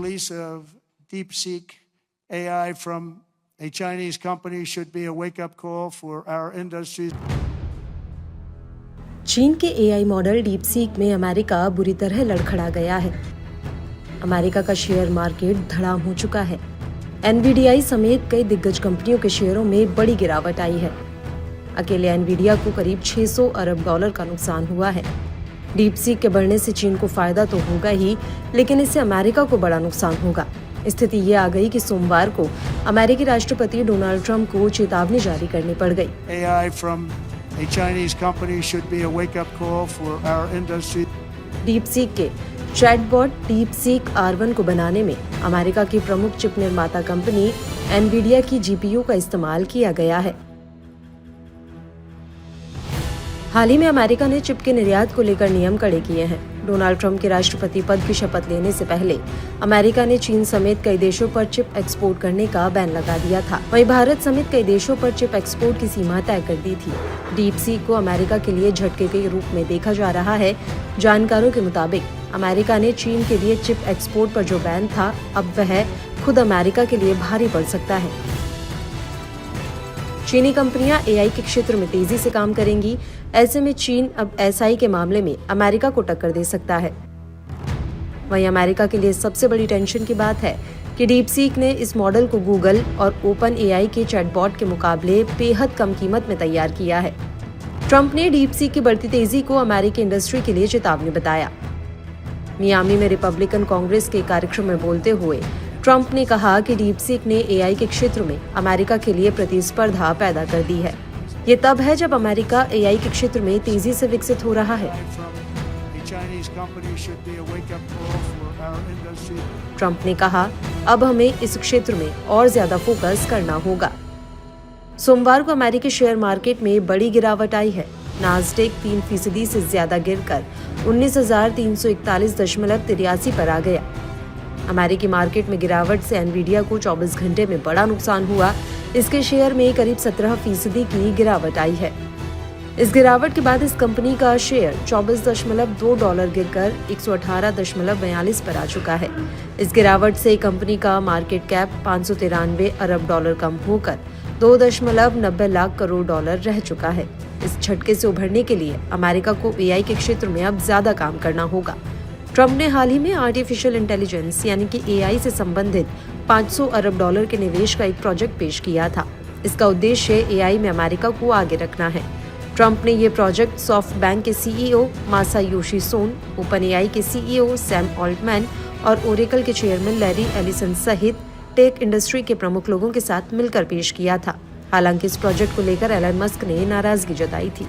release of DeepSeek AI from a Chinese company should be a wake-up call for our industries. चीन के AI model DeepSeek में America बुरी तरह लड़खड़ा गया है। अमेरिका का शेयर मार्केट धड़ाम हो चुका है। एनवीडिया समेत कई दिग्गज कंपनियों के शेयरों में बड़ी गिरावट आई है। अकेले एनवीडिया को करीब 600 अरब डॉलर का नुकसान हुआ है। डीपसीक के बढ़ने से चीन को फायदा तो होगा ही, लेकिन इससे अमेरिका को बड़ा नुकसान होगा। स्थिति ये आ गई कि सोमवार को अमेरिकी राष्ट्रपति डोनाल्ड ट्रंप को चेतावनी जारी करनी पड़ गई। AI from a Chinese company should be a wake-up call for our industry. DeepSeek के चैटबॉट डीपसीक R1 को बनाने में अमेरिका की प्रमुख चिप निर्माता कंपनी एनवीडिया की जीपीयू का इस्तेमाल किया गया है। हाल ही में अमेरिका ने चिप के निर्यात को लेकर नियम कड़े किए हैं। डोनाल्ड ट्रंप के राष्ट्रपति पद की शपथ लेने से पहले अमेरिका ने चीन समेत कई देशों पर चिप एक्सपोर्ट करने का बैन लगा दिया था। वहीं भारत समेत कई देशों पर चिप एक्सपोर्ट की सीमा तय कर दी थी। डीपसीक को अमेरिका के लिए झटके के रूप में देखा जा रहा है। जानकारों के मुताबिक अमेरिका ने चीन के लिए चिप एक्सपोर्ट पर जो बैन था, अब वह खुद अमेरिका के लिए भारी पड़ सकता है। चीनी कंपनियां एआई के क्षेत्र में तेजी से काम करेंगी। ऐसे में चीन अब एसआई के मामले में अमेरिका को टक्कर दे सकता है। वहीं अमेरिका के लिए सबसे बड़ी टेंशन की बात है कि डीपसीक ने इस मॉडल को गूगल और ओपन एआई के चैटबॉट के मुकाबले बेहद कम कीमत में तैयार किया है। ट्रंप ने डीपसीक की बढ़ती तेजी को अमेरिकी इंडस्ट्री के लिए चेतावनी बताया। मियामी में रिपब्लिकन कांग्रेस के कार्यक्रम में बोलते हुए ट्रंप ने कहा कि डीपसीक ने एआई के क्षेत्र में अमेरिका के लिए प्रतिस्पर्धा पैदा कर दी है। ये तब है जब अमेरिका एआई के क्षेत्र में तेजी से विकसित हो रहा है। ट्रंप ने कहा, अब हमें इस क्षेत्र में और ज्यादा फोकस करना होगा। सोमवार को अमेरिकी शेयर मार्केट में बड़ी गिरावट आई है। नास्डेक 3% से ज्यादा गिरकर 19,341.83 पर आ गया। अमेरिकी मार्केट में गिरावट से एनवीडिया को 24 घंटे में बड़ा नुकसान हुआ। इसके शेयर में करीब 17% की गिरावट आई है। इस गिरावट के बाद इस कंपनी का शेयर $24.2 गिरकर 118.42 पर आ चुका है। इस गिरावट से कंपनी का मार्केट कैप 593 अरब डॉलर कम होकर 2.90 लाख करोड़ डॉलर रह चुका है। इस झटके से उभरने के लिए अमेरिका को एआई के क्षेत्र में अब ज्यादा काम करना होगा। ट्रंप ने हाल ही में आर्टिफिशियल इंटेलिजेंस यानी कि एआई से संबंधित 500 अरब डॉलर के निवेश का एक प्रोजेक्ट पेश किया था। इसका उद्देश्य एआई में अमेरिका को आगे रखना है। ट्रंप ने ये प्रोजेक्ट सॉफ्टबैंक के CEO Masayoshi Son, OpenAI के सीईओ सैम ऑल्टमैन और ओरेकल के चेयरमैन लैरी एलिसन सहित टेक इंडस्ट्री के प्रमुख लोगों के साथ मिलकर पेश किया था। हालांकि इस प्रोजेक्ट को लेकर एलन मस्क ने नाराजगी जताई थी।